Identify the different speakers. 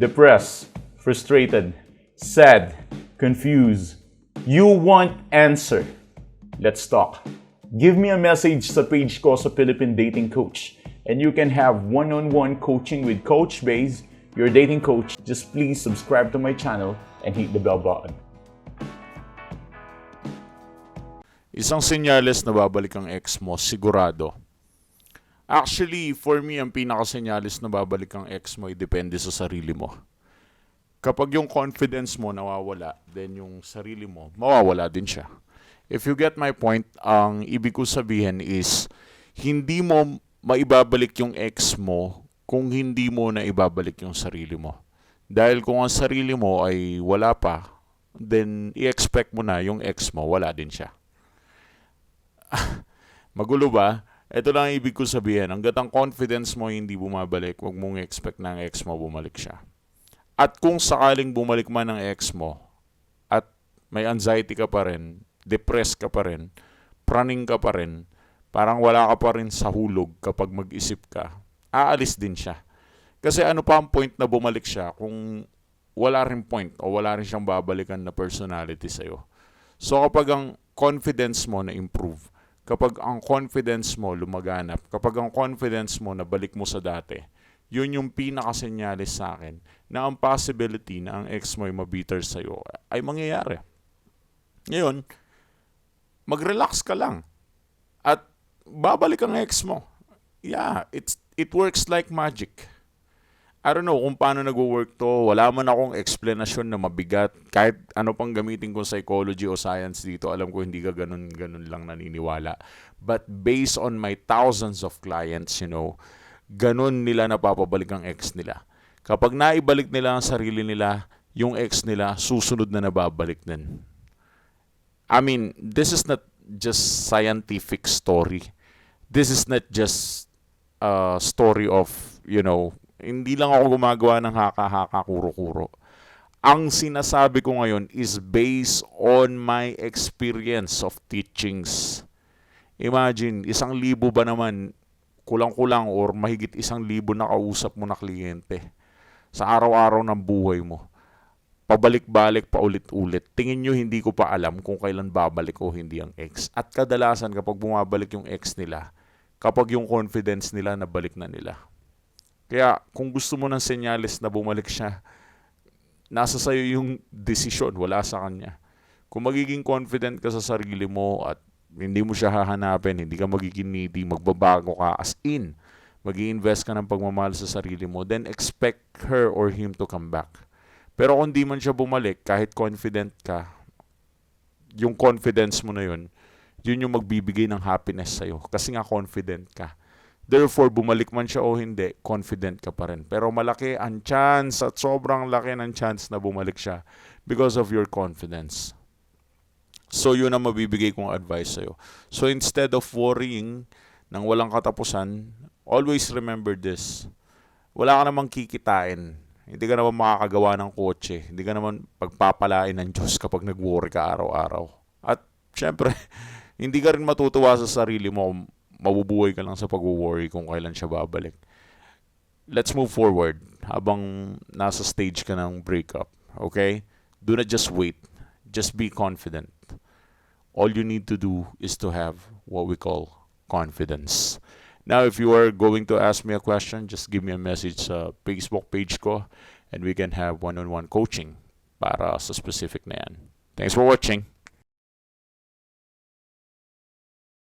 Speaker 1: depressed, frustrated, sad, confused. You want answer. Let's talk. Give me a message sa page ko sa Philippine Dating Coach and you can have one-on-one coaching with Coach Baze, your dating coach. Just please subscribe to my channel and hit the bell button.
Speaker 2: Isang senyales na babalik ang ex mo, sigurado. Actually, for me, ang pinaka-senyales na babalik ang ex mo ay depende sa sarili mo. Kapag yung confidence mo nawawala, then yung sarili mo, mawawala din siya. If you get my point, ang ibig ko sabihin is, hindi mo maibabalik yung ex mo kung hindi mo na ibabalik yung sarili mo. Dahil kung ang sarili mo ay wala pa, then i-expect mo na yung ex mo, wala din siya. Magulo ba? Ito lang ang ibig ko sabihin. Hanggat ang confidence mo hindi bumabalik, huwag mong expect na ang ex mo bumalik siya. At kung sakaling bumalik man ang ex mo, at may anxiety ka pa rin, depressed ka pa rin, praning ka pa rin, parang wala ka pa rin sa hulog kapag mag-isip ka, aalis din siya. Kasi ano pa ang point na bumalik siya kung wala rin point o wala rin siyang babalikan na personality sa'yo. So kapag ang confidence mo na improve, kapag ang confidence mo lumaganap, kapag ang confidence mo na balik mo sa dati, yun yung pinakasenyalis sa akin na ang possibility na ang ex mo ay mabitter sa'yo ay mangyayari. Ngayon, mag-relax ka lang at babalik ang ex mo. Yeah, it works like magic. I don't know kung paano nag-work to. Wala man akong explanation na mabigat. Kahit ano pang gamitin kong psychology o science dito, alam ko hindi ka ganun lang naniniwala. But based on my thousands of clients, ganun nila napapabalik ang ex nila. Kapag naibalik nila ang sarili nila, yung ex nila, susunod na nababalik din. I mean, this is not just scientific story. This is not just a story of, hindi lang ako gumagawa ng haka-haka, kuro-kuro. Ang sinasabi ko ngayon is based on my experience of teachings. Imagine, 1,000 ba naman, kulang-kulang or mahigit 1,000 na kausap mo na kliyente sa araw-araw ng buhay mo. Pabalik-balik, paulit-ulit. Tingin nyo hindi ko pa alam kung kailan babalik o hindi ang ex. At kadalasan kapag bumabalik yung ex nila, kapag yung confidence nila nabalik na nila. Kaya kung gusto mo ng senyales na bumalik siya, nasa sayo yung desisyon, wala sa kanya. Kung magiging confident ka sa sarili mo at hindi mo siya hahanapin, hindi ka magiging needy, magbabago ka as in, mag-i-invest ka ng pagmamahal sa sarili mo, then expect her or him to come back. Pero kung di man siya bumalik, kahit confident ka, yung confidence mo na yun yung magbibigay ng happiness sa'yo. Kasi nga confident ka. Therefore, bumalik man siya o hindi, confident ka pa rin. Pero malaki ang chance at sobrang laki ng chance na bumalik siya because of your confidence. So, yun ang mabibigay kong advice sa'yo. So, instead of worrying ng walang katapusan, always remember this. Wala ka namang kikitain. Hindi ka naman makakagawa ng kotse. Hindi ka naman pagpapalain ng Diyos kapag nag-worry ka araw-araw. At syempre, hindi ka rin matutuwa sa sarili mo. Mabubuhay ka lang sa pag-worry kung kailan siya babalik. Let's move forward habang nasa stage ka ng breakup. Okay? Do not just wait. Just be confident. All you need to do is to have what we call confidence. Now, if you are going to ask me a question, just give me a message sa Facebook page ko and we can have one-on-one coaching para sa specific na yan. Thanks for watching.